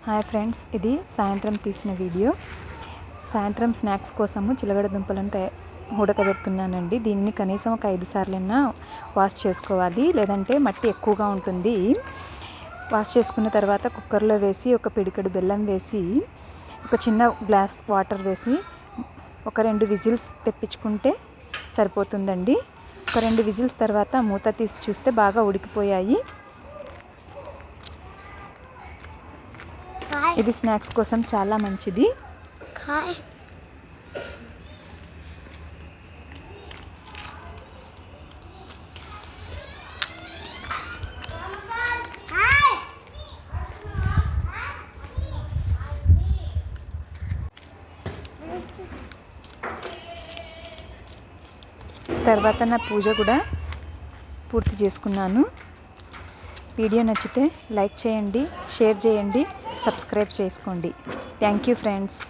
Hi friends, ఇది సాయంత్రం తీసిన వీడియో. సాయంత్రం స్నాక్స్ కోసము చిలగడ దుంపలను ఉడకబెడుతున్నానండి. దీన్ని కనీసం ఒక 5 సార్లైనా వాష్ చేసుకోవాలి, లేదంటే మట్టి ఎక్కువగా ఉంటుంది. వాష్ చేసుకున్న తర్వాత కుక్కర్లో వేసి ఒక పిడికెడు బెల్లం వేసి ఒక చిన్న గ్లాస్ వాటర్ వేసి ఒక 2 విజిల్స్ తెప్పించుకుంటే సరిపోతుందండి. ఒక 2 విజిల్స్ తర్వాత మూత తీసి చూస్తే బాగా ఉడికిపోయాయి. ఇది స్నాక్స్ కోసం చాలా మంచిది. తర్వాత నా పూజ కూడా పూర్తి చేసుకున్నాను. వీడియో నచ్చితే లైక్ చేయండి, షేర్ చేయండి, సబ్స్క్రైబ్ చేసుకోండి. Thank you friends.